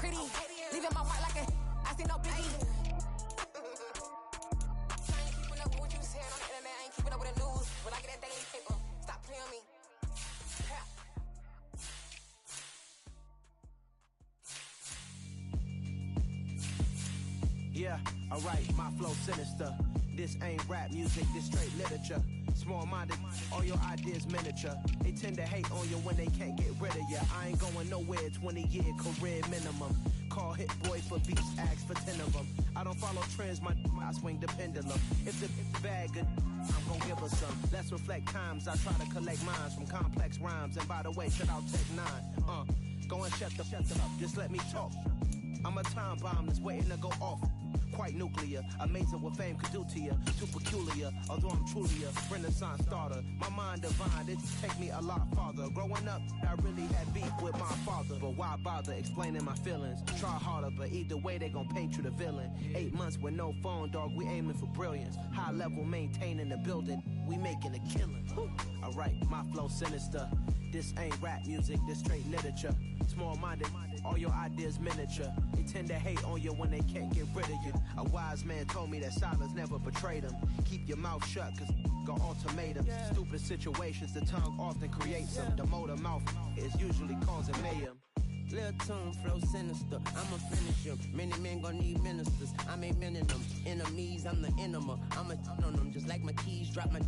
pretty. Leaving my mark like I see no biggie. Trying to keep up with what you said on the internet. I ain't keeping up with the news. When I get that daily paper, stop playing me. Yeah, alright, my flow sinister. This ain't rap music, this straight literature. Small-minded, all your ideas miniature. They tend to hate on you when they can't get rid of you. I ain't going nowhere, 20-year career minimum. Call Hit Boy for beats, ask for 10 of them. I don't follow trends, I swing the pendulum. If the bag good, I'm gon' give her some. Let's reflect times, I try to collect minds from complex rhymes. And by the way, shout out Tech 9. Go and shut the up, just let me talk. I'm a time bomb that's waiting to go off. Quite nuclear, amazing what fame could do to you. Too peculiar, although I'm truly a renaissance starter. My mind divine, it take me a lot farther. Growing up, I really had beef with my father. But why bother explaining my feelings? Try harder, but either way they gon' paint you the villain. 8 months with no phone, dog, we aiming for brilliance. High level maintaining the building, we making a killing. Alright, my flow sinister. This ain't rap music, this straight literature. Small-minded, all your ideas miniature. They tend to hate on you when they can't get rid of you. A wise man told me that silence never betrayed him. Keep your mouth shut, cause got ultimatums. Stupid situations, the tongue often creates them. The motor mouth is usually causing mayhem. Lil' tune, flow sinister, I'ma finish him. Many men gon' need ministers, I ain't mending them. Enemies, I'm the enema, I'ma on them. Just like my keys, drop my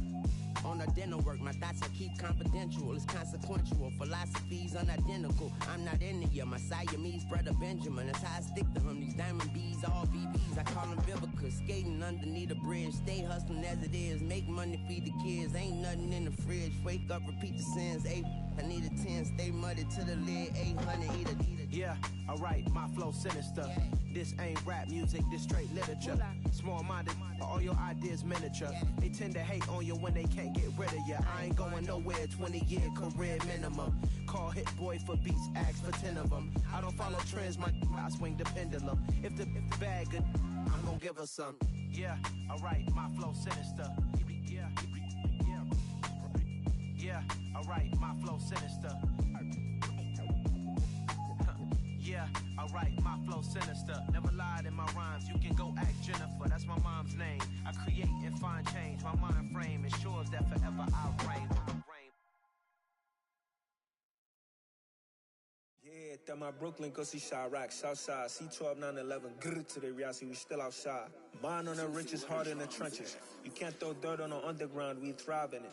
on the dinner work. My thoughts I keep confidential, it's consequential. Philosophies unidentical, I'm not in you. My Siamese brother Benjamin, that's how I stick to him. These diamond bees, all BBs, I call them Vivica. Skating underneath the bridge, stay hustling as it is. Make money, feed the kids, ain't nothing in the fridge. Wake up, repeat the sins, I need a 10, stay muddy to the lid, 800, eat a. Yeah, alright, my flow sinister. This ain't rap music, this straight literature. Small-minded, all your ideas miniature. They tend to hate on you when they can't get rid of you. I ain't going nowhere, 20-year career minimum. Call Hit Boy for beats, ask for 10 of them. I don't follow trends, I swing the pendulum. If the bag good, I'm gon' give her some. Yeah, alright, my flow sinister. Yeah, alright, my flow sinister. Yeah, alright, my flow sinister. Never lied in my rhymes, you can go ask Jennifer, that's my mom's name. I create and find change, my mind frame ensures that forever I'll reign. Yeah, that my Brooklyn, go see Chirac, Southside, C12, 911, grrr to the reality, we still outside. Mine on the richest, heart in the trenches. You can't throw dirt on the underground, we thrive in it.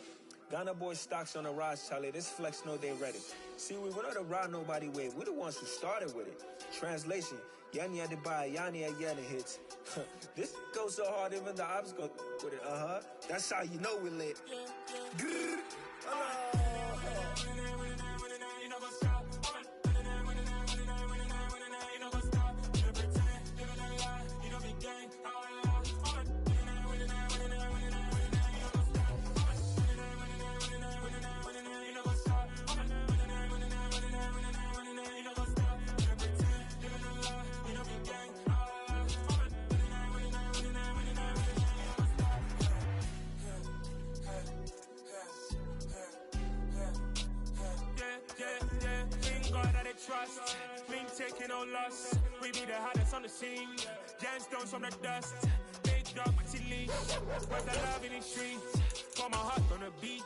Ghana boys stocks on the rise, Charlie. This flex know they ready. See, we were not to ride nobody with. We're the ones who started with it. Translation: Yanni had to buy, Yanni had the hits. This goes so hard, even the ops go with it. That's how you know we lit. Grrr. Trust, we ain't taking no loss. We be the hottest on the scene. Gemstones from the dust. Big dog, pretty leash. Where's the love in the streets? Pour my heart on the beat.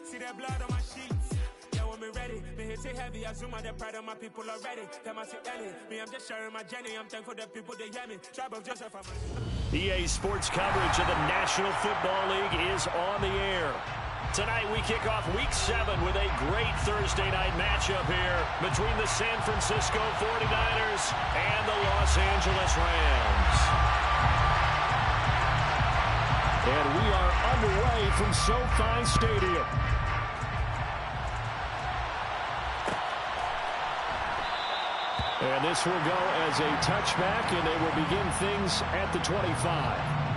See that blood on my sheets. Yeah, when we ready, me hit it heavy. I zoom out the pride of my people already. Them I see Ellie. Me, I'm just sharing my journey. I'm thankful that people they hear me. Tribe of Joseph. EA Sports coverage of the National Football League is on the air. Tonight we kick off Week 7 with a great Thursday night matchup here between the San Francisco 49ers and the Los Angeles Rams. And we are underway from SoFi Stadium. And this will go as a touchback, and they will begin things at the 25.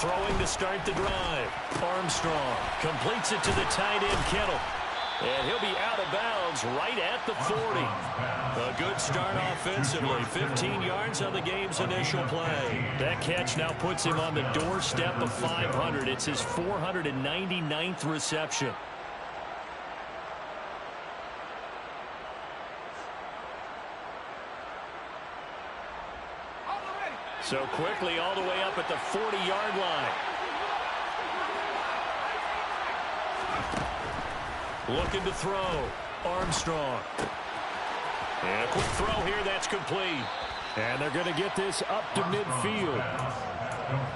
Throwing to start the drive. Armstrong completes it to the tight end, Kittle. And he'll be out of bounds right at the 40. A good start offensively. 15 yards on the game's initial play. That catch now puts him on the doorstep of 500. It's his 499th reception. So quickly all the way up at the 40-yard line. Looking to throw. Armstrong. And a quick throw here. That's complete. And they're going to get this up to midfield.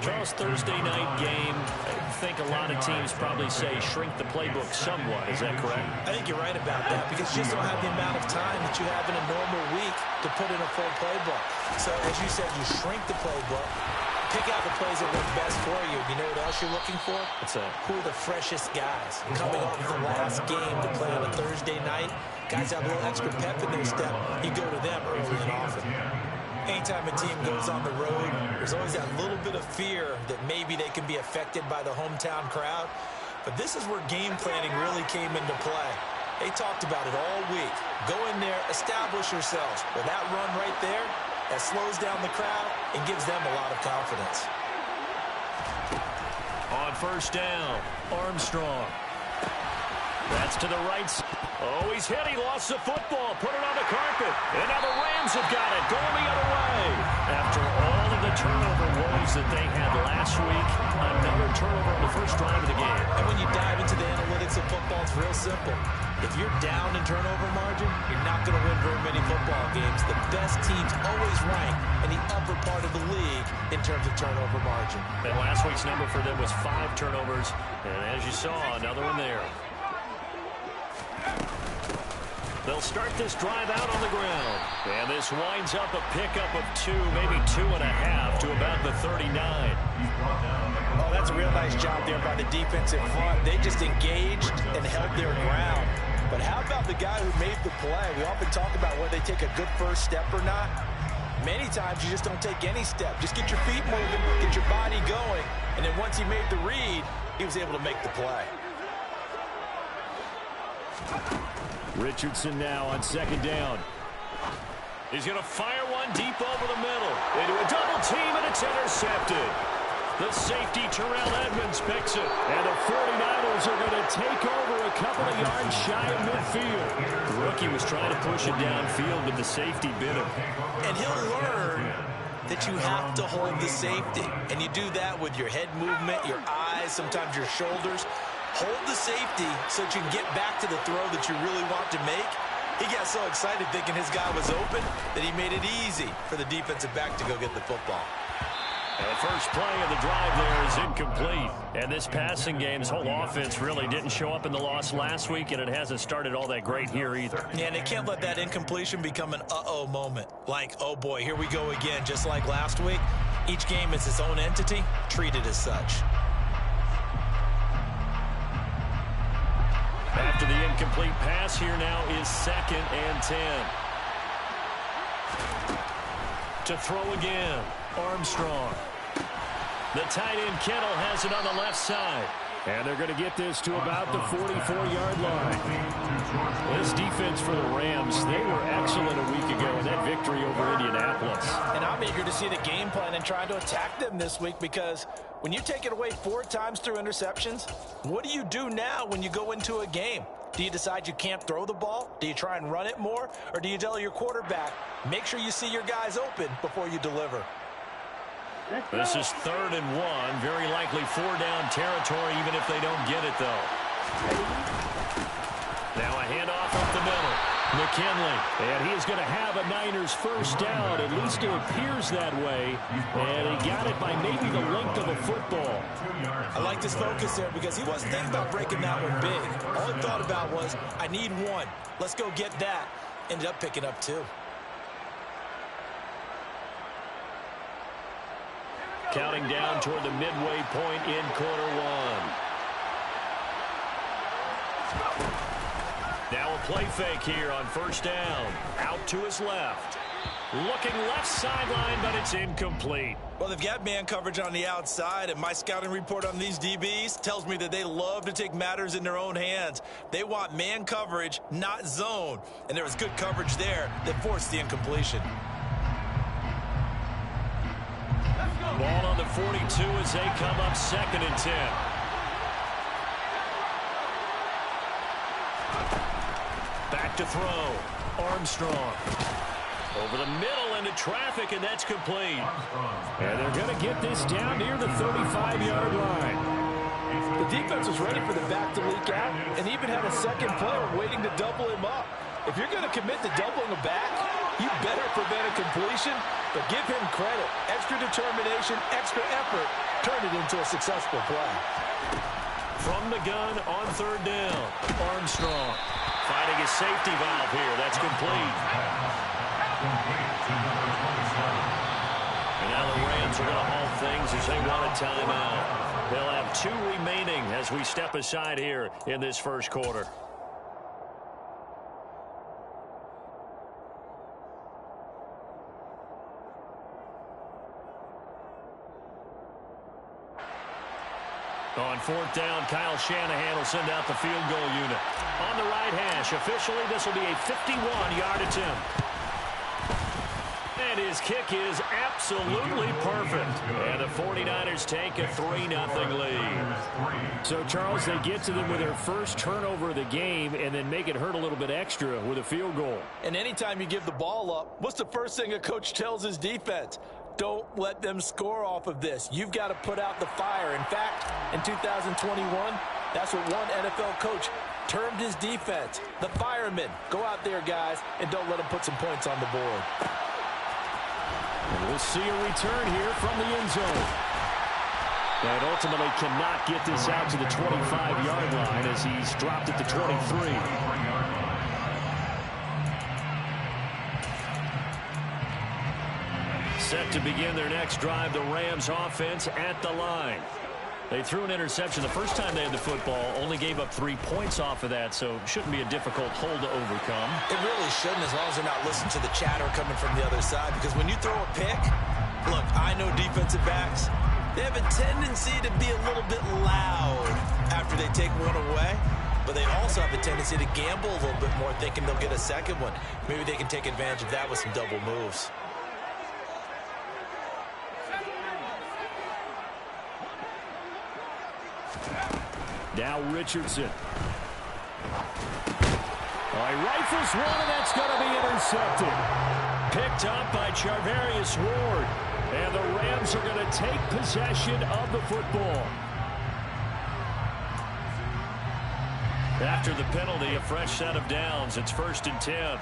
Charles, Thursday night game, I think a lot of teams probably say shrink the playbook somewhat. Is that correct? I think you're right about that because you just don't have the amount of time that you have in a normal week to put in a full playbook. So, as you said, you shrink the playbook, pick out the plays that work best for you. You know what else you're looking for? What's that? Who are the freshest guys coming off the last game to play on a Thursday night? Guys have a little extra pep in their step. You go to them early and often. Anytime a team goes on the road, there's always that little bit of fear that maybe they can be affected by the hometown crowd. But this is where game planning really came into play. They talked about it all week. Go in there, establish yourselves. With that run right there, that slows down the crowd and gives them a lot of confidence. On first down, Armstrong. That's to the right. Oh, he's hit. He lost the football. Put it on the carpet. And now the Rams have got it. Going the other way. After all of the turnover woes that they had last week, another turnover on the first drive of the game. And when you dive into the analytics of football, it's real simple. If you're down in turnover margin, you're not going to win very many football games. The best teams always rank in the upper part of the league in terms of turnover margin. And last week's number for them was 5 turnovers. And as you saw, another one there. They'll start this drive out on the ground. And this winds up a pickup of 2, maybe 2.5 to about the 39. Oh, that's a real nice job there by the defensive front. They just engaged and held their ground. But how about the guy who made the play? We often talk about whether they take a good first step or not. Many times you just don't take any step. Just get your feet moving, get your body going, and then once he made the read, he was able to make the play. Richardson now on second down. He's going to fire one deep over the middle. Into a double team, and it's intercepted. The safety, Terrell Edmonds, picks it. And the 49ers are going to take over a couple of yards shy of midfield. The rookie was trying to push it downfield, but the safety bit him. And he'll learn that you have to hold the safety. And you do that with your head movement, your eyes, sometimes your shoulders. Hold the safety so that you can get back to the throw that you really want to make. He got so excited thinking his guy was open that he made it easy for the defensive back to go get the football. And the first play of the drive there is incomplete. And this passing game, this whole offense really didn't show up in the loss last week, and it hasn't started all that great here either. Yeah, and they can't let that incompletion become an uh-oh moment. Like, oh boy, here we go again, just like last week. Each game is its own entity, treated as such. After the incomplete pass, here now is 2nd and 10. To throw again, Armstrong. The tight end Kittle has it on the left side. And they're going to get this to about the 44-yard line. This defense for the Rams, they were excellent a week ago in that victory over Indianapolis. And I'm eager to see the game plan and trying to attack them this week because when you take it away 4 times through interceptions, what do you do now when you go into a game? Do you decide you can't throw the ball? Do you try and run it more? Or do you tell your quarterback, make sure you see your guys open before you deliver? This is 3rd and 1. Very likely 4-down territory, even if they don't get it, though. Now a handoff up the middle. McKinley. And he is going to have a Niners first down. At least it appears that way. And he got it by maybe the length of a football. I like his focus there because he wasn't thinking about breaking that one big. All he thought about was, I need 1. Let's go get that. Ended up picking up 2. Counting down toward the midway point in quarter 1. Now a play fake here on first down. Out to his left. Looking left sideline, but it's incomplete. Well, they've got man coverage on the outside, and my scouting report on these DBs tells me that they love to take matters in their own hands. They want man coverage, not zone. And there was good coverage there that forced the incompletion. Ball on the 42 as they come up 2nd and 10. Back to throw. Armstrong. Over the middle into traffic, and that's complete. And they're going to get this down near the 35-yard line. The defense was ready for the back to leak out and even had a second player waiting to double him up. If you're going to commit to doubling a back, you better prevent a completion, but give him credit. Extra determination, extra effort, turn it into a successful play. From the gun on 3rd down. Armstrong finding his safety valve here. That's complete. And now the Rams are going to halt things as they want a timeout. They'll have 2 remaining as we step aside here in this first quarter. On 4th down, Kyle Shanahan will send out the field goal unit. On the right hash, officially, this will be a 51-yard attempt. And his kick is absolutely perfect. And the 49ers take a 3-0 lead. So, Charles, they get to them with their first turnover of the game and then make it hurt a little bit extra with a field goal. And anytime you give the ball up, what's the first thing a coach tells his defense? Don't let them score off of this. You've got to put out the fire. In fact, in 2021, that's what one NFL coach termed his defense. The firemen. Go out there, guys, and don't let them put some points on the board. And we'll see a return here from the end zone. And ultimately cannot get this out to the 25-yard line as he's dropped at the 23. Set to begin their next drive, the Rams offense at the line. They threw an interception the first time they had the football, only gave up 3 points off of that, so it shouldn't be a difficult hole to overcome. It really shouldn't, as long as they're not listening to the chatter coming from the other side, because when you throw a pick, look, I know defensive backs, they have a tendency to be a little bit loud after they take one away, but they also have a tendency to gamble a little bit more, thinking they'll get a second one. Maybe they can take advantage of that with some double moves. Now Richardson. Rifles one, and that's going to be intercepted. Picked up by Charvarius Ward. And the Rams are going to take possession of the football. After the penalty, a fresh set of downs. It's 1st and 10.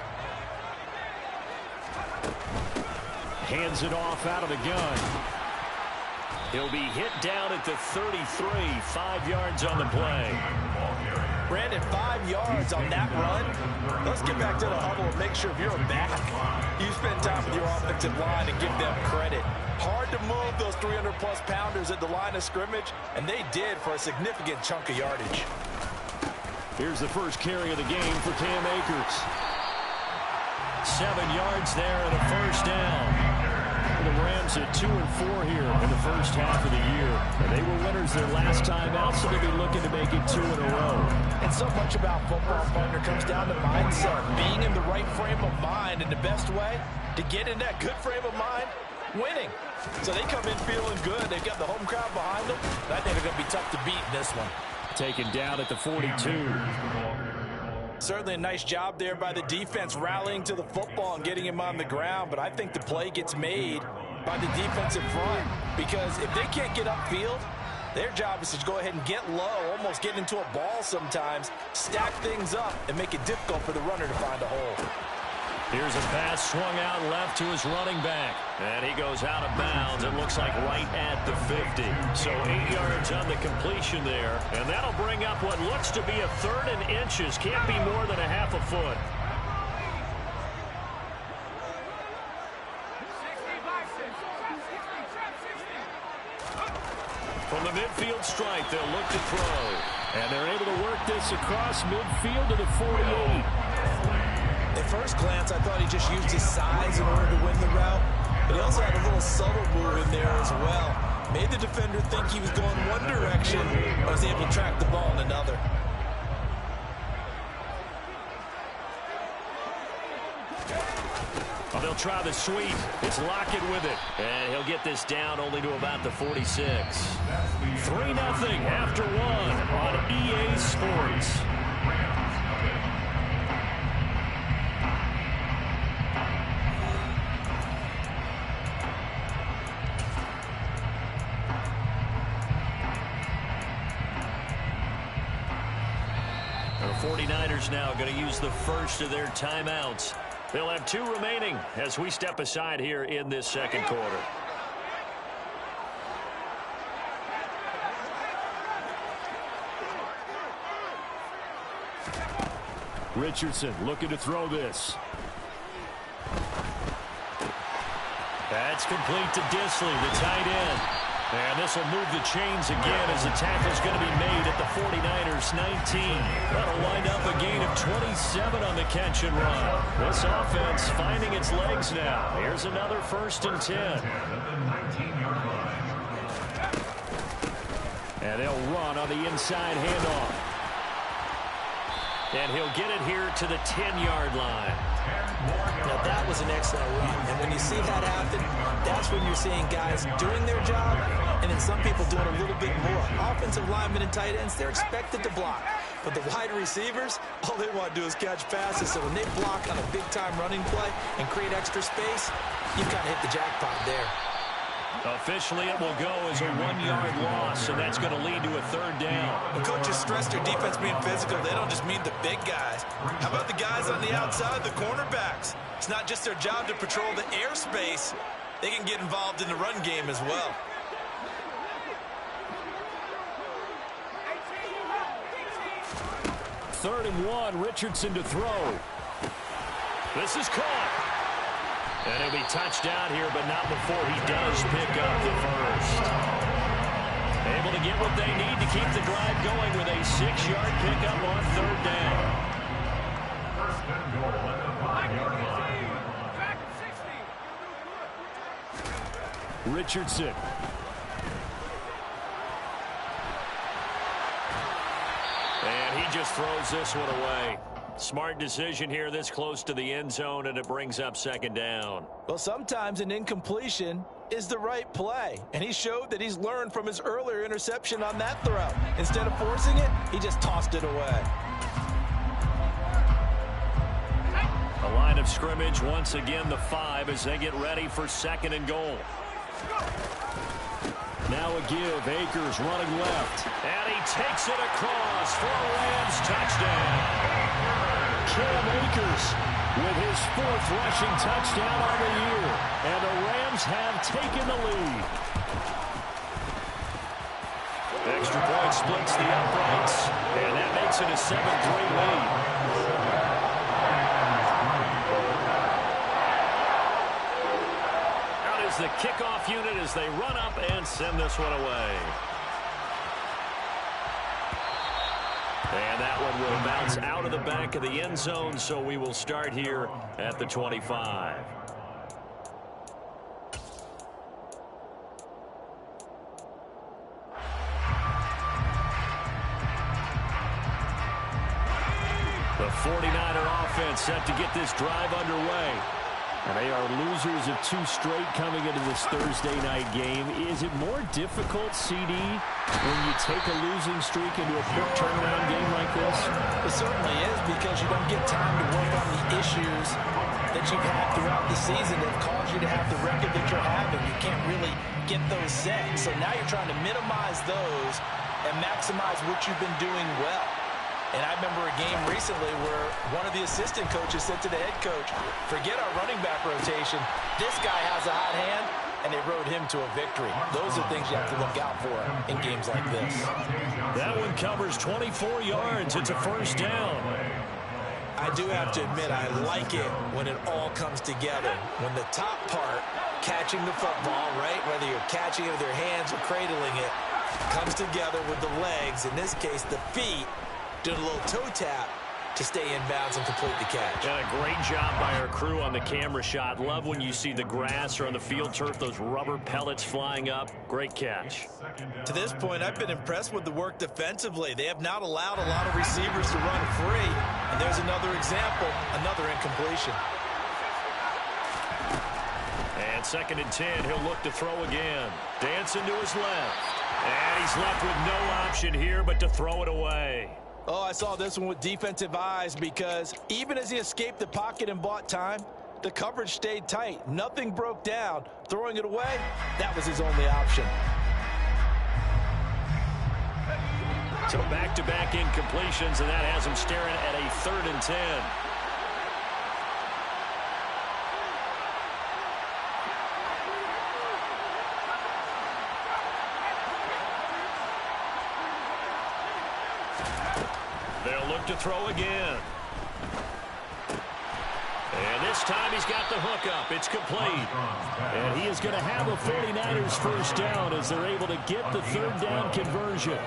Hands it off out of the gun. He'll be hit down at the 33, 5 yards on the play. Brandon, 5 yards on that run. Let's get back to the huddle and make sure if you're back, you spend time with your offensive line and give them credit. Hard to move those 300-plus pounders at the line of scrimmage, and they did for a significant chunk of yardage. Here's the first carry of the game for Cam Akers. 7 yards there and a first down. The Rams at 2-4 here in the first half of the year. And they were winners their last time out, so they'll be looking to make it 2 in a row. And so much about football, partner, comes down to mindset. Being in the right frame of mind, and the best way to get in that good frame of mind, winning. So they come in feeling good. They've got the home crowd behind them. And I think they're going to be tough to beat in this one. Taken down at the 42. Certainly a nice job there by the defense rallying to the football and getting him on the ground, but I think the play gets made by the defensive front because if they can't get upfield, their job is to go ahead and get low, almost get into a ball sometimes, stack things up, and make it difficult for the runner to find a hole. Here's a pass swung out left to his running back. And he goes out of bounds. It looks like right at the 50. So 8 yards on the completion there. And that'll bring up what looks to be a 3rd and inches. Can't be more than a half a foot. From the midfield stripe, they'll look to throw. And they're able to work this across midfield to the 48. At first glance, I thought he just used his size in order to win the route, but he also had a little subtle move in there as well. Made the defender think he was going one direction, but was able to track the ball in another. Well, they'll try the sweep. It's Lockett with it. And he'll get this down only to about the 46. 3-0 after one on EA Sports. The 49ers now going to use the first of their timeouts. They'll have 2 remaining as we step aside here in this second quarter. Richardson looking to throw this. That's complete to Disley, the tight end. And this will move the chains again as the tackle's going to be made at the 49ers 19. That'll wind up a gain of 27 on the catch and run. This offense finding its legs now. Here's another 1st and 10. And they'll run on the inside handoff. And he'll get it here to the 10-yard line. Now, that was an excellent run. And when you see that happen, that's when you're seeing guys doing their job and then some people doing a little bit more. Offensive linemen and tight ends, they're expected to block. But the wide receivers, all they want to do is catch passes. So when they block on a big-time running play and create extra space, you've kind of hit the jackpot there. Officially, it will go as a 1-yard loss, and that's going to lead to a 3rd down. The coaches stress their defense being physical. They don't just mean the big guys. How about the guys on the outside, the cornerbacks? It's not just their job to patrol the airspace. They can get involved in the run game as well. Third and 1, Richardson to throw. This is caught. And he'll be touched down here, but not before he does pick up the first. Able to get what they need to keep the drive going with a 6-yard pickup on 3rd down. First and goal at the 5-yard line. Richardson. And he just throws this one away. Smart decision here this close to the end zone, and it brings up 2nd down. Well, sometimes an incompletion is the right play, and he showed that he's learned from his earlier interception on that throw. Instead of forcing it, he just tossed it away. A line of scrimmage, once again the 5 as they get ready for 2nd and goal. Now a give. Akers running left. And he takes it across for a Rams touchdown. Cam Akers with his 4th rushing touchdown on the year. And the Rams have taken the lead. Extra point splits the uprights. And that makes it a 7-3 lead. The kickoff unit as they run up and send this one away. And that one will bounce out of the back of the end zone, so we will start here at the 25. The 49er offense set to get this drive underway. And they are losers of 2 straight coming into this Thursday night game. Is it more difficult, CD, when you take a losing streak into a quick turnaround game like this? It certainly is, because you don't get time to work on the issues that you've had throughout the season that caused you to have the record that you're having. You can't really get those set. So now you're trying to minimize those and maximize what you've been doing well. And I remember a game recently where one of the assistant coaches said to the head coach, forget our running back rotation. This guy has a hot hand, and they rode him to a victory. Those are things you have to look out for in games like this. That one covers 24 yards. It's a 1st down. I do have to admit, I like it when it all comes together. When the top part, catching the football, right, whether you're catching it with your hands or cradling it, comes together with the legs, in this case the feet, doing a little toe tap to stay inbounds and complete the catch. And a great job by our crew on the camera shot. Love when you see the grass or on the field turf, those rubber pellets flying up. Great catch. To this point, I've been impressed with the work defensively. They have not allowed a lot of receivers to run free. And there's another example, another incompletion. And 2nd and 10, he'll look to throw again. Dancing to his left. And he's left with no option here but to throw it away. Oh, I saw this one with defensive eyes because even as he escaped the pocket and bought time, the coverage stayed tight. Nothing broke down. Throwing it away, that was his only option. So back-to-back incompletions, and that has him staring at a 3rd and 10. They'll look to throw again. And this time he's got the hook up. It's complete. And he is going to have a 49ers first down as they're able to get the 3rd down conversion.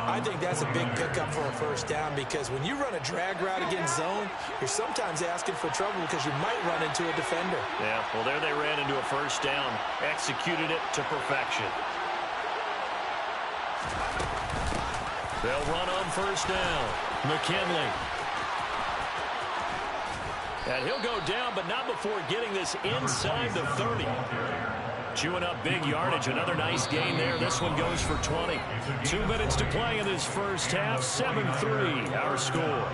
I think that's a big pickup for a first down because when you run a drag route against zone, you're sometimes asking for trouble because you might run into a defender. Yeah, well, there they ran into a first down. Executed it to perfection. They'll run on first down. McKinley. And he'll go down, but not before getting this inside the 30. Chewing up big yardage. Another nice gain there. This one goes for 20. 2 minutes to play in this first half. 7-3, our score.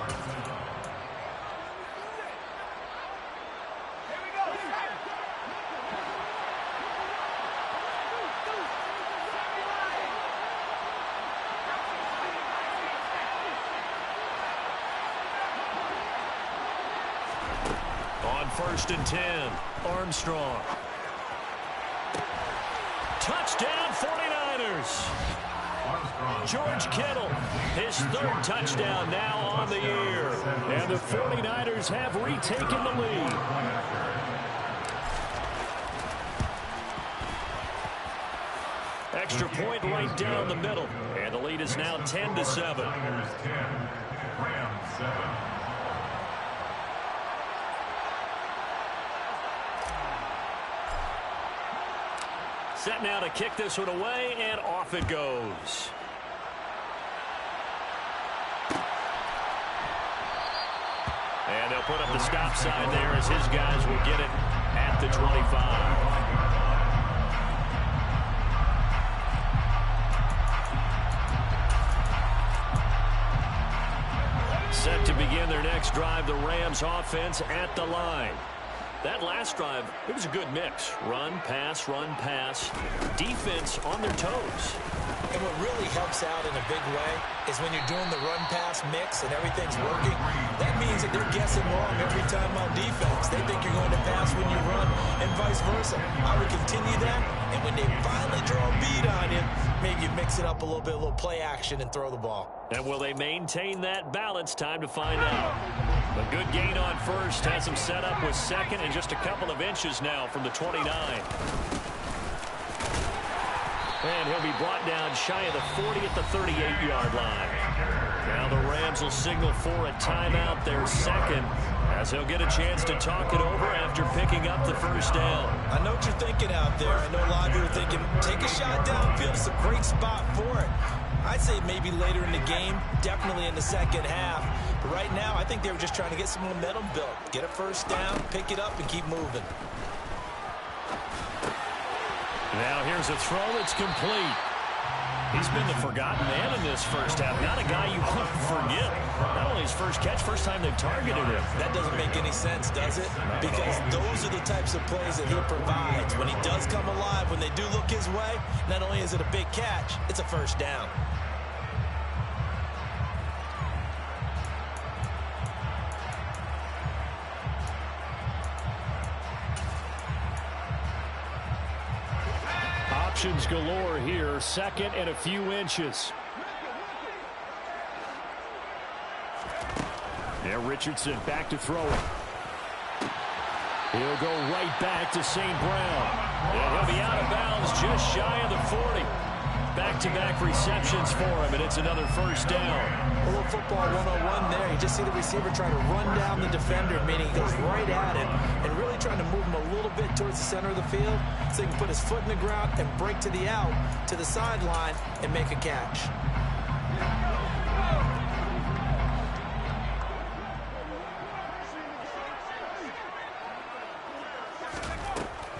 On 1st and 10, Armstrong. Touchdown, 49ers. George Kittle, his 3rd touchdown now on the year. And the 49ers have retaken the lead. Extra point right down the middle. And the lead is now 10-7. Set now to kick this one away, and off it goes. And they'll put up the stop sign there as his guys will get it at the 25. Set to begin their next drive, the Rams offense at the line. That last drive, it was a good mix. Run, pass, defense on their toes. And what really helps out in a big way is when you're doing the run-pass mix and everything's working, that means that they're guessing wrong every time on defense. They think you're going to pass when you run and vice versa. I would continue that, and when they finally draw a bead on you, maybe you mix it up a little bit, a little play action, and throw the ball. And will they maintain that balance? Time to find out. A good gain on first has him set up with 2nd and just a couple of inches now from the 29. And he'll be brought down shy of the 40 at the 38-yard line. Now the Rams will signal for a timeout, their 2nd, as he'll get a chance to talk it over after picking up the first down. I know what you're thinking out there. I know a lot of you are thinking, take a shot downfield. It's a great spot for it. I'd say maybe later in the game, definitely in the second half. But right now, I think they were just trying to get some momentum built. Get a first down, pick it up, and keep moving. Now here's a throw that's complete. He's been the forgotten man in this first half. Not a guy you want to forget. Not only his first catch, first time they've targeted him. That doesn't make any sense, does it? Because those are the types of plays that he provides. When he does come alive, when they do look his way, not only is it a big catch, it's a first down. Options galore here. 2nd and a few inches. Yeah, Richardson back to throw it. He'll go right back to St. Brown. And he'll be out of bounds just shy of the 40. Back-to-back receptions for him, and it's another first down. A little football 101 there. You just see the receiver try to run down the defender, meaning he goes right at him and really trying to move him a little bit towards the center of the field so he can put his foot in the ground and break to the out, to the sideline, and make a catch.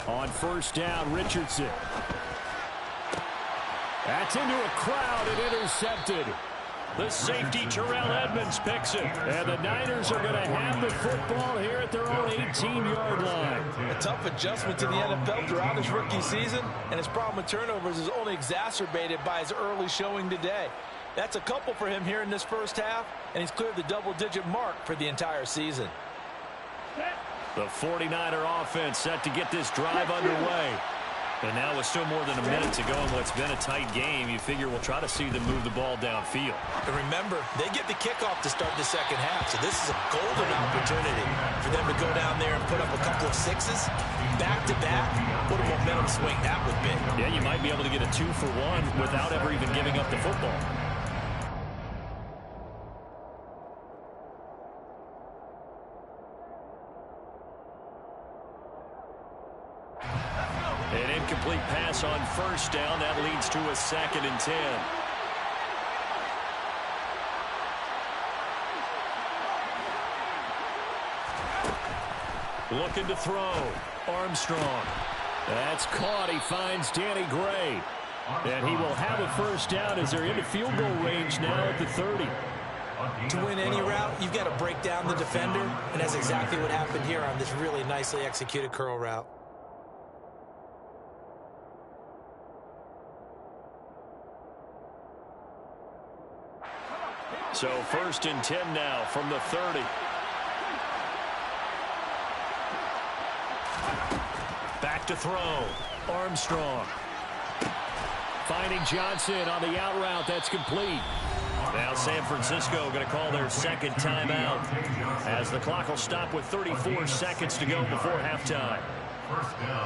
On first down, Richardson. That's into a crowd and intercepted. The safety, Terrell Edmonds, picks it. And the Niners are going to have the football here at their own 18-yard line. A tough adjustment to the NFL throughout his rookie season, and his problem with turnovers is only exacerbated by his early showing today. That's a couple for him here in this first half, and he's cleared the double-digit mark for the entire season. The 49er offense set to get this drive underway. And now with still more than a minute to go in what's been a tight game, you figure we'll try to see them move the ball downfield. And remember, they get the kickoff to start the second half, so this is a golden opportunity for them to go down there and put up a couple of sixes back-to-back. What a momentum swing that would be. Yeah, you might be able to get a 2-for-1 without ever even giving up the football. An incomplete pass on first down. That leads to a 2nd and 10. Looking to throw. Armstrong. That's caught. He finds Danny Gray. And he will have a first down as they're into field goal range now at the 30. To win any route, you've got to break down the defender, and that's exactly what happened here on this really nicely executed curl route. So 1st and 10 now from the 30. Back to throw. Armstrong. Finding Johnson on the out route. That's complete. Now San Francisco going to call their 2nd timeout as the clock will stop with 34 seconds to go before halftime.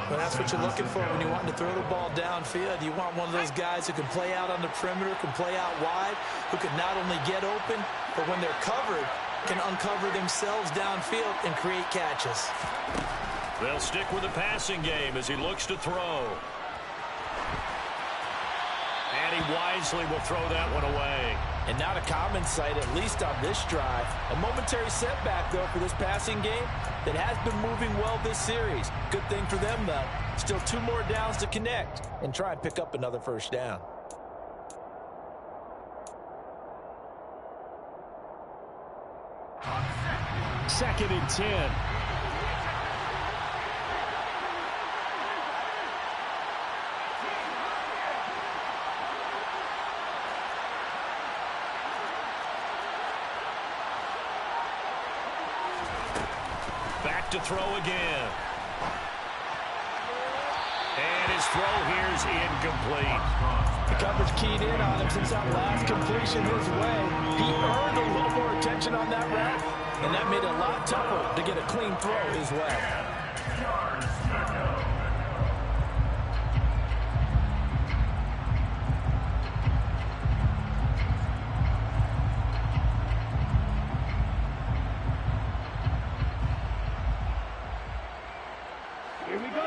Well, that's what you're looking for when you want to throw the ball downfield. You want one of those guys who can play out on the perimeter, can play out wide, who can not only get open, but when they're covered, can uncover themselves downfield and create catches. They'll stick with the passing game as he looks to throw. And he wisely will throw that one away. And not a common sight, at least on this drive. A momentary setback, though, for this passing game that has been moving well this series. Good thing for them, though. Still 2 more downs to connect and try and pick up another first down. Second and 10. Back to throw again. And his throw here is incomplete. The coverage keyed in on him since that last completion his way. He earned a little more attention on that route, and that made it a lot tougher to get a clean throw his way.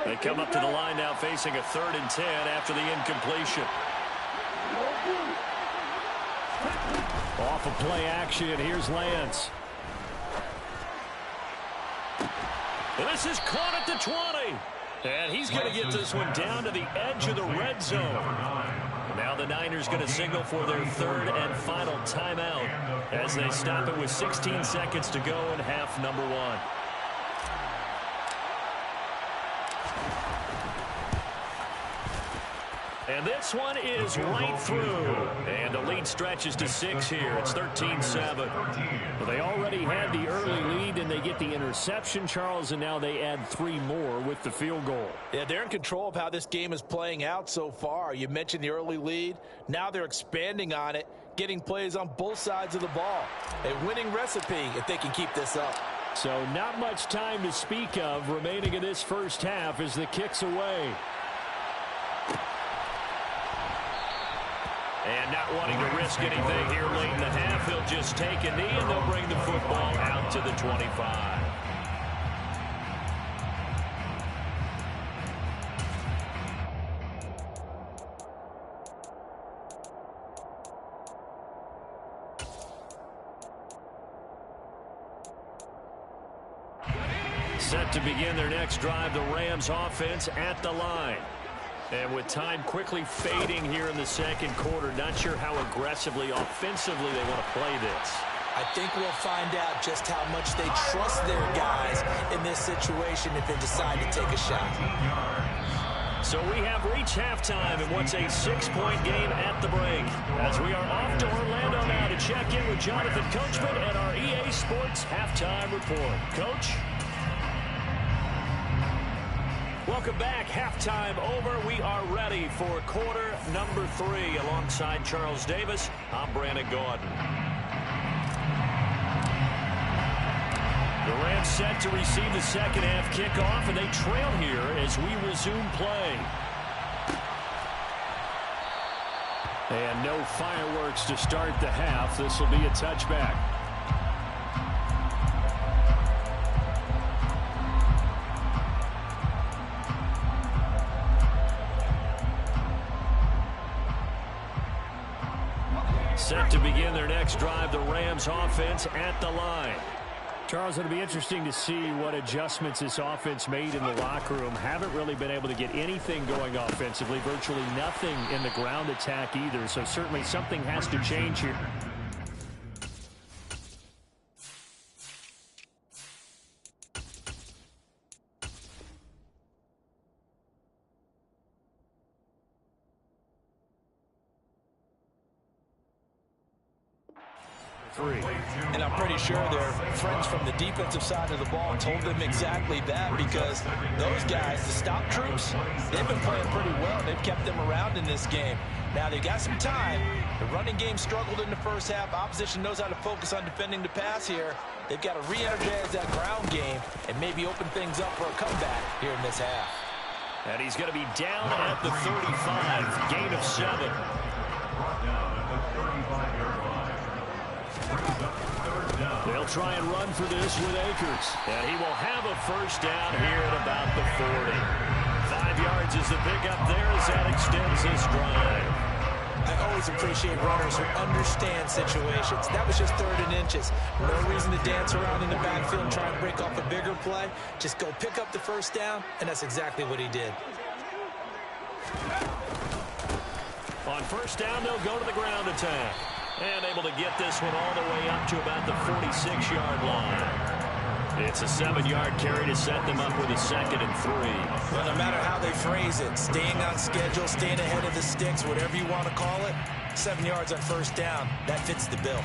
They come up to the line now facing a 3rd and 10 after the incompletion. Off of play action, here's Lance. This is caught at the 20. And he's going to get this one down to the edge of the red zone. Now the Niners going to signal for their 3rd and final timeout as they stop it with 16 seconds to go in half number 1. And this one is right through. And the lead stretches to 6 here. It's 13-7. Well, they already had the early lead, and they get the interception, Charles, and now they add 3 more with the field goal. Yeah, they're in control of how this game is playing out so far. You mentioned the early lead. Now they're expanding on it, getting plays on both sides of the ball. A winning recipe if they can keep this up. So not much time to speak of remaining in this first half as the kick's away. And not wanting to risk anything here late in the half, he'll just take a knee, and they'll bring the football out to the 25. Set to begin their next drive, the Rams offense at the line. And with time quickly fading here in the second quarter, not sure how aggressively, offensively they want to play this. I think we'll find out just how much they trust their guys in this situation if they decide to take a shot. So we have reached halftime in what's a 6-point game at the break. As we are off to Orlando now to check in with Jonathan Coachman and our EA Sports Halftime Report. Coach? Welcome back. Halftime over. We are ready for quarter number 3. Alongside Charles Davis, I'm Brandon Gordon. The Rams set to receive the second half kickoff, and they trail here as we resume play. And no fireworks to start the half. This will be a touchback. Set to begin their next drive, the Rams offense at the line. Charles, it'll be interesting to see what adjustments this offense made in the locker room. Haven't really been able to get anything going offensively, virtually nothing in the ground attack either, so certainly something has to change here. And I'm pretty sure their friends from the defensive side of the ball told them exactly that, because those guys, the stop troops, they've been playing pretty well. They've kept them around in this game. Now they've got some time. The running game struggled in the first half. Opposition knows how to focus on defending the pass here. They've got to re-energize that ground game and maybe open things up for a comeback here in this half. And he's going to be down at the 35, gain of 7. They'll try and run for this with Akers. And he will have a first down here at about the 40. 5 yards is the pickup there as that extends this drive. I always appreciate runners who understand situations. That was just 3rd and inches. No reason to dance around in the backfield and try and break off a bigger play. Just go pick up the first down, and that's exactly what he did. On first down, they'll go to the ground attack. And able to get this one all the way up to about the 46-yard line. It's a 7-yard carry to set them up with a 2nd and 3. Well, no matter how they phrase it, staying on schedule, staying ahead of the sticks, whatever you want to call it, 7 yards on first down, that fits the bill.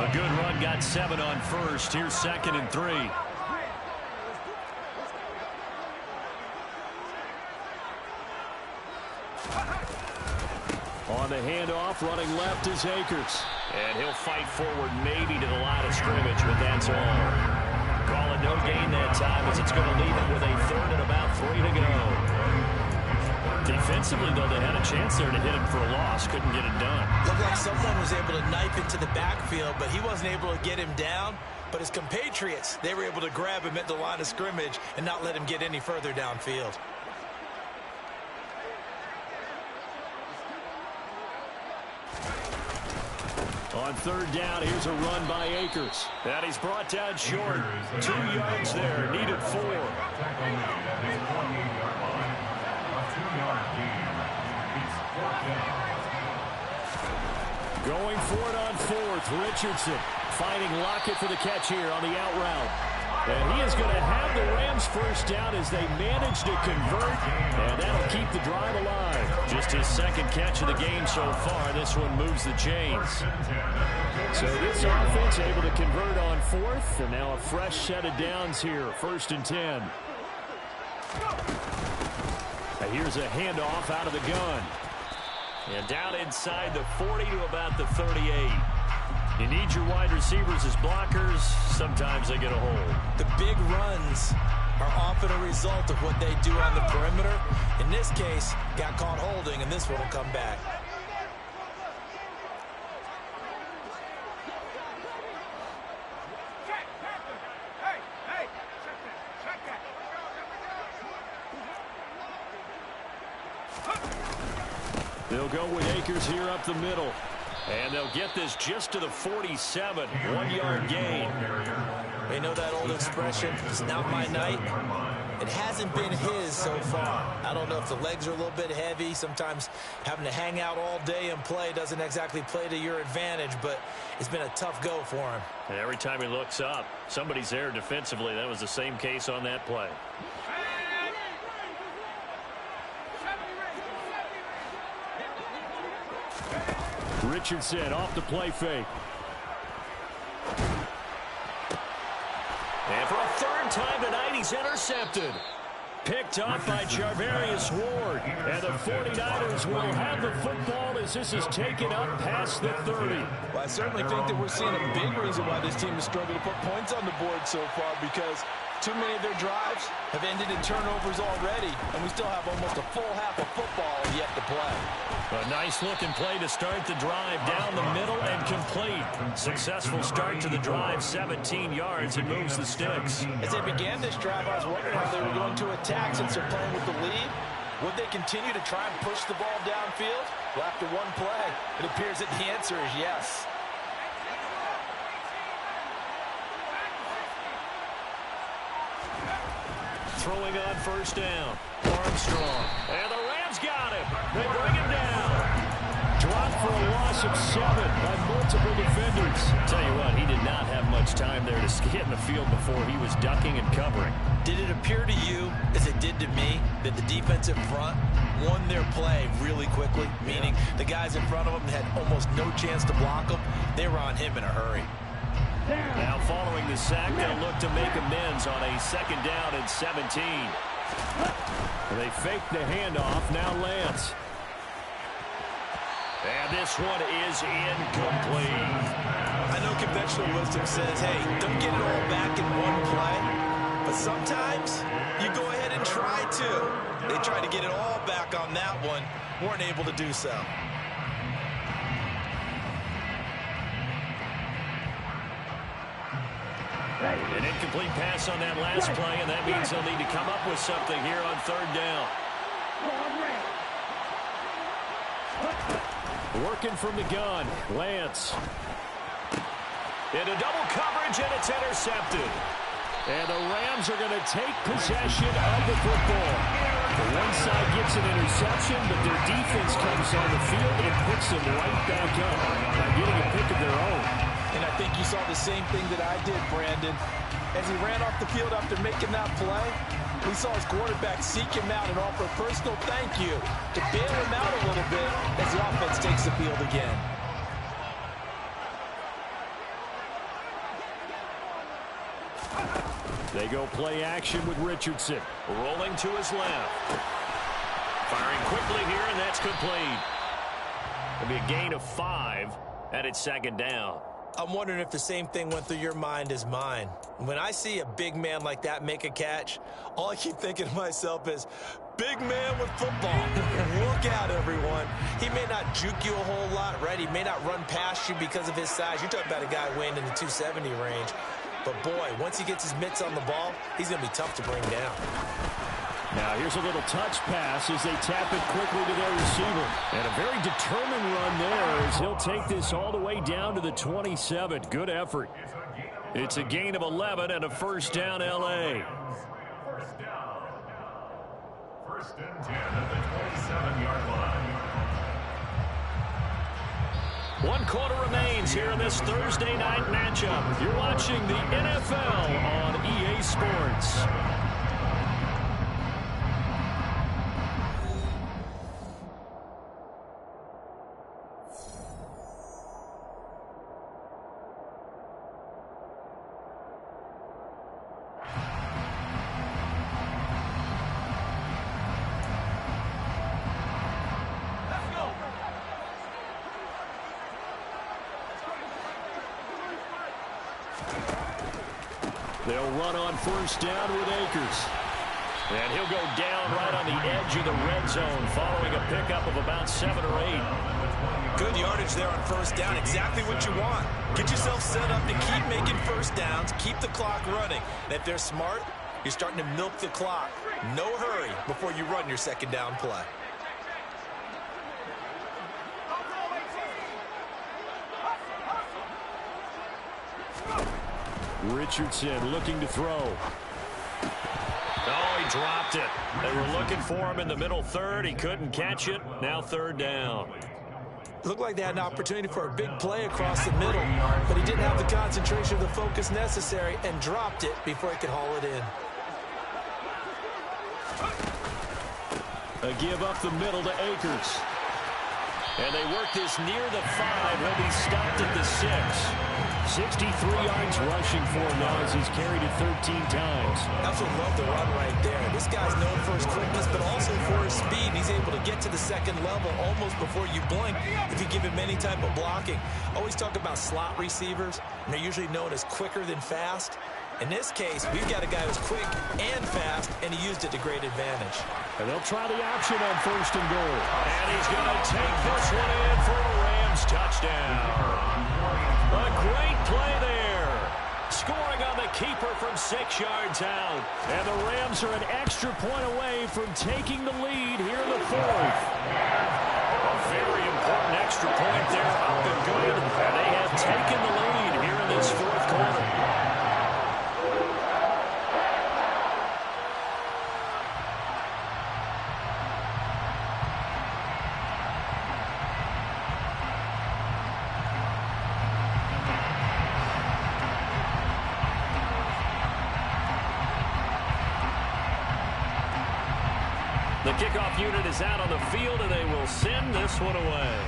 A good run, got 7 on first. Here's 2nd and 3. On the handoff, running left is Akers. And he'll fight forward maybe to the line of scrimmage, but that's all. Call it no gain that time as it's going to leave it with a 3rd and about 3 to go. Defensively, though, they had a chance there to hit him for a loss. Couldn't get it done. Looked like someone was able to knife into the backfield, but he wasn't able to get him down. But his compatriots, they were able to grab him at the line of scrimmage and not let him get any further downfield. On 3rd down, here's a run by Akers. And he's brought down short. 2 yards there, needed 4. Going for it on 4th, Richardson finding Lockett for the catch here on the out route. And he is going to have the Rams first down as they manage to convert, and that'll keep the drive alive. Just his 2nd catch of the game so far. This one moves the chains. So this offense able to convert on 4th, and now a fresh set of downs here, 1st and 10. And here's a handoff out of the gun. And down inside the 40 to about the 38. You need your wide receivers as blockers. Sometimes they get a hold. The big runs are often a result of what they do on the perimeter. In this case, got caught holding, and this one will come back. They'll go with Akers here up the middle. And they'll get this just to the 47. 1-yard gain. You know that old expression, it's not my night? It hasn't been his so far. I don't know if the legs are a little bit heavy. Sometimes having to hang out all day and play doesn't exactly play to your advantage, but it's been a tough go for him. And every time he looks up, somebody's there defensively. That was the same case on that play. Richardson off the play fake. And for a third time tonight, he's intercepted. Picked off by Charvarius Ward. And the 49ers will have the football as this is taken up past the 30. Well, I certainly think that we're seeing a big reason why this team has struggled to put points on the board so far, because too many of their drives have ended in turnovers already, and we still have almost a full half of football yet to play. A nice-looking play to start the drive down the middle and complete. Successful start to the drive, 17 yards, and moves the sticks. As they began this drive, I was wondering how they were going to attack since they're playing with the lead. Would they continue to try and push the ball downfield? Well, after one play, it appears that the answer is yes. Throwing on first down. Armstrong. And the Rams got him. They bring him down. Dropped for a loss of 7 by multiple defenders. Tell you what, he did not have much time there to get in the field before he was ducking and covering. Did it appear to you, as it did to me, that the defensive front won their play really quickly? Meaning the guys in front of them had almost no chance to block them. They were on him in a hurry. Now following the sack, they'll look to make amends on a second down and 17. They fake the handoff. Now Lance. And this one is incomplete. I know conventional wisdom says, hey, don't get it all back in one play. But sometimes you go ahead and try to. They tried to get it all back on that one. Weren't able to do so. An incomplete pass on that last play, and that means they'll need to come up with something here on third down. Working from the gun, Lance. Into double coverage, and it's intercepted. And the Rams are going to take possession of the football. The one side gets an interception, but their defense comes on the field and picks them right back up by getting a pick of their own. And I think you saw the same thing that I did, Brandon. As he ran off the field after making that play, we saw his quarterback seek him out and offer a personal thank you to bail him out a little bit as the offense takes the field again. They go play action with Richardson. Rolling to his left. Firing quickly here, and that's complete. It'll be a gain of 5, and it's second down. I'm wondering if the same thing went through your mind as mine. When I see a big man like that make a catch, all I keep thinking to myself is, big man with football. Look out, everyone. He may not juke you a whole lot, right? He may not run past you because of his size. You're talking about a guy weighing in the 270 range. But, boy, once he gets his mitts on the ball, he's going to be tough to bring down. Now here's a little touch pass as they tap it quickly to their receiver. And a very determined run there as he'll take this all the way down to the 27. Good effort. It's a gain of 11 and a first down, L.A. First down. First and 10 at the 27-yard line. 1 quarter remains here in this Thursday night matchup. You're watching the NFL on EA Sports. They'll run on first down with Akers. And he'll go down right on the edge of the red zone following a pickup of about 7 or 8. Good yardage there on first down. Exactly what you want. Get yourself set up to keep making first downs, keep the clock running. And if they're smart, you're starting to milk the clock. No hurry before you run your second down play. Richardson looking to throw. Oh, he dropped it. They were looking for him in the middle third. He couldn't catch it. Now third down. Looked like they had an opportunity for a big play across the middle, but he didn't have the concentration or the focus necessary and dropped it before he could haul it in. A give up the middle to Akers. And they work this near the 5. He'll be stopped at the 6. 63 yards rushing for him now as he's carried it 13 times. Absolutely love the run right there. This guy's known for his quickness, but also for his speed. He's able to get to the second level almost before you blink if you give him any type of blocking. Always talk about slot receivers, and they're usually known as quicker than fast. In this case, we've got a guy who's quick and fast, and he used it to great advantage. And they'll try the option on first and goal. And he's going to take this one in for a Rams touchdown. A great play there. Scoring on the keeper from 6 yards out. And the Rams are an extra point away from taking the lead here in the 4th. A very important extra point there, up and good. And they have taken the lead here in this 4th quarter. The kickoff unit is out on the field, and they will send this one away.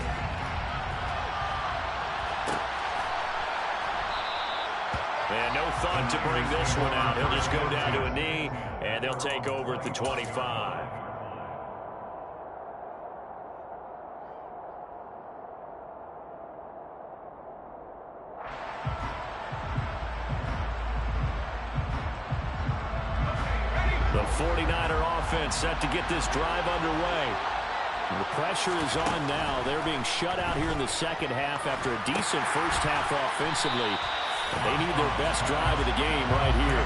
And no thought to bring this one out. He'll just go down to a knee, and they'll take over at the 25. The 49er offense set to get this drive underway. The pressure is on now. They're being shut out here in the second half after a decent first half offensively. And they need their best drive of the game right here.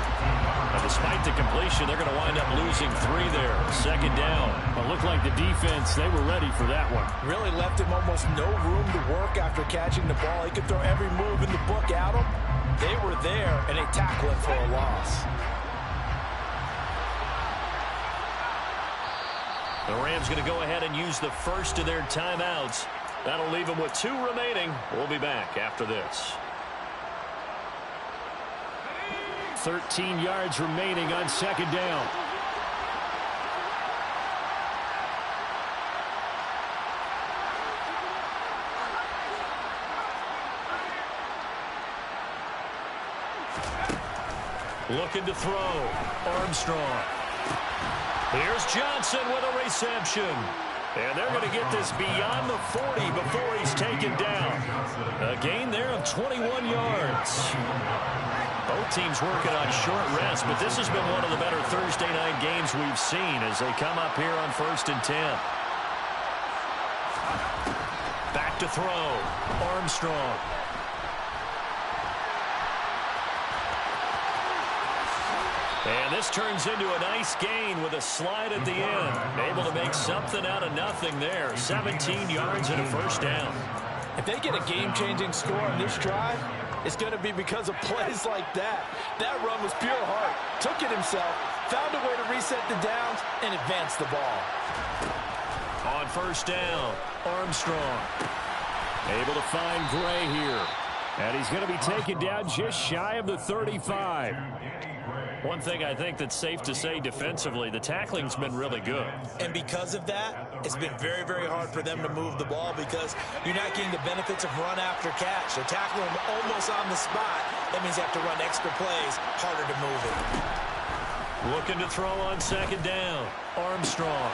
And despite the completion, they're going to wind up losing 3 there. Second down. It looked like the defense, they were ready for that one. Really left him almost no room to work after catching the ball. He could throw every move in the book at him. They were there, and they tackled him for a loss. The Rams going to go ahead and use the first of their timeouts. That'll leave them with 2 remaining. We'll be back after this. 13 yards remaining on second down. Looking to throw. Armstrong. Here's Johnson with a reception. And they're going to get this beyond the 40 before he's taken down. A gain there of 21 yards. Both teams working on short rest, but this has been one of the better Thursday night games we've seen as they come up here on 1st and 10. Back to throw. Armstrong. And this turns into a nice gain with a slide at the end. Able to make something out of nothing there. 17 yards and a first down. If they get a game-changing score on this drive, it's going to be because of plays like that. That run was pure heart. Took it himself, found a way to reset the downs, and advance the ball. On first down, Armstrong. Able to find Gray here. And he's going to be taken down just shy of the 35. One thing I think that's safe to say defensively, the tackling's been really good. And because of that, it's been very, very hard for them to move the ball because you're not getting the benefits of run after catch. They're tackling them almost on the spot. That means you have to run extra plays, harder to move it. Looking to throw on second down. Armstrong.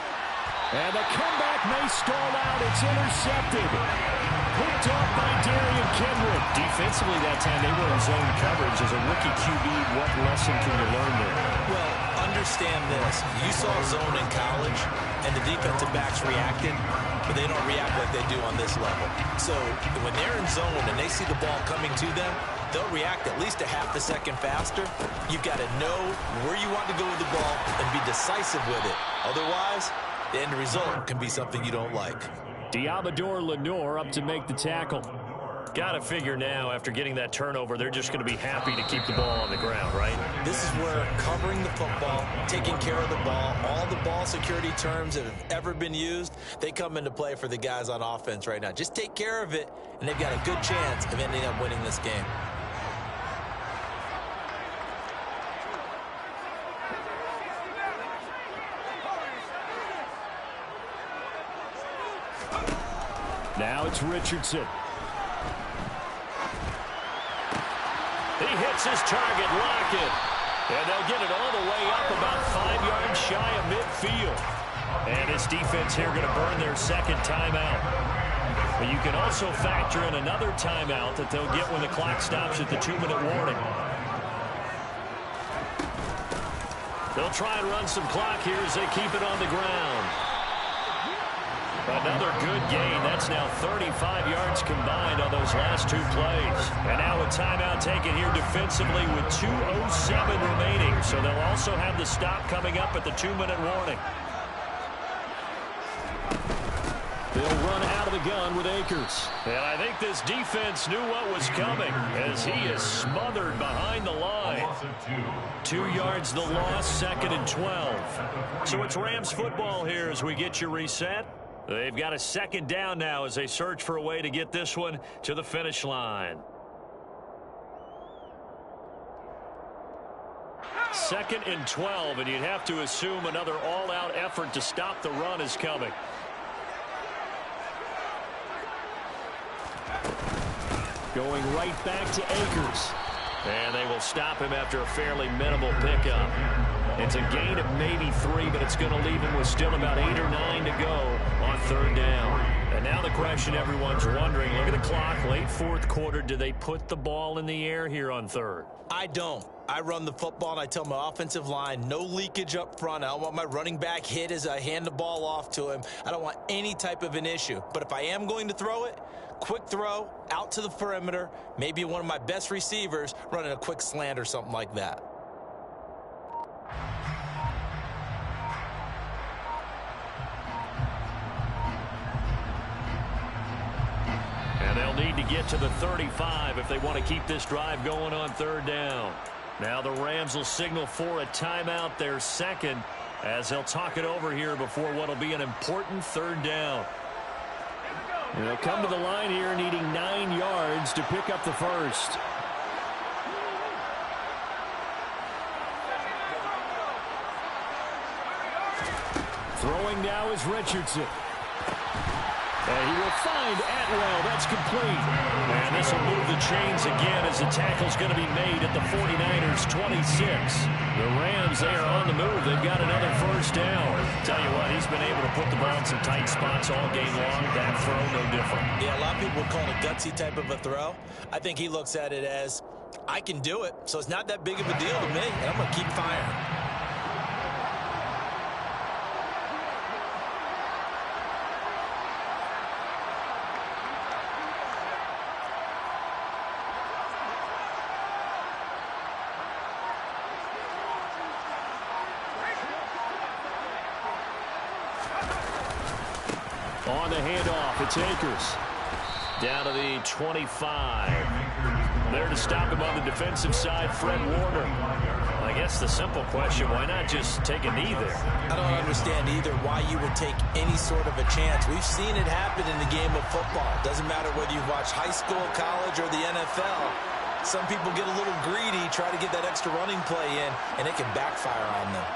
And the comeback may stall out. It's intercepted. Picked off by Darian Kendrick. Defensively that time, they were in zone coverage. As a rookie QB, what lesson can you learn there? Well, understand this. You saw zone in college, and the defensive backs reacted, but they don't react like they do on this level. So when they're in zone and they see the ball coming to them, they'll react at least a half a second faster. You've got to know where you want to go with the ball and be decisive with it. Otherwise, the end result can be something you don't like. Diabador Lenore up to make the tackle. Got to figure now, after getting that turnover, they're just going to be happy to keep the ball on the ground, right? This is where covering the football, taking care of the ball, all the ball security terms that have ever been used, they come into play for the guys on offense right now. Just take care of it, and they've got a good chance of ending up winning this game. Now it's Richardson. He hits his target, Lockett. And they'll get it all the way up about 5 yards shy of midfield. And this defense here going to burn their second timeout. But you can also factor in another timeout that they'll get when the clock stops at the 2-minute warning. They'll try and run some clock here as they keep it on the ground. Another good gain. That's now 35 yards combined on those last 2 plays. And now a timeout taken here defensively with 2:07 remaining. So they'll also have the stop coming up at the 2-minute warning. They'll run out of the gun with Akers. And I think this defense knew what was coming as he is smothered behind the line. 2 yards the loss, 2nd and 12. So it's Rams football here as we get you reset. They've got a second down now as they search for a way to get this one to the finish line. 2nd and 12, and you'd have to assume another all-out effort to stop the run is coming. Going right back to Akers. And they will stop him after a fairly minimal pickup. It's a gain of maybe 3, but it's going to leave him with still about 8 or 9 to go on 3rd down. And now the question everyone's wondering, look at the clock, late 4th quarter, do they put the ball in the air here on 3rd? I don't. I run the football, and I tell my offensive line, no leakage up front. I don't want my running back hit as I hand the ball off to him. I don't want any type of an issue. But if I am going to throw it, quick throw, out to the perimeter, maybe one of my best receivers running a quick slant or something like that. And they'll need to get to the 35 if they want to keep this drive going on 3rd down. Now the Rams will signal for a timeout, their 2nd, as they'll talk it over here before what will be an important 3rd down. And they'll come to the line here needing 9 yards to pick up the first. Throwing now is Richardson. And he will find Atwell. That's complete. And this will move the chains again as the tackle's going to be made at the 49ers 26. The Rams, they are on the move. They've got another 1st down. Tell you what, he's been able to put the ball in some tight spots all game long. That throw, no different. Yeah, a lot of people would call it a gutsy type of a throw. I think he looks at it as, I can do it, so it's not that big of a deal to me, and I'm going to keep firing. On the handoff, it's Akers. Down to the 25. There to stop him on the defensive side, Fred Warner. I guess the simple question, why not just take a knee there? I don't understand either why you would take any sort of a chance. We've seen it happen in the game of football. Doesn't matter whether you watch high school, college, or the NFL. Some people get a little greedy, try to get that extra running play in, and it can backfire on them.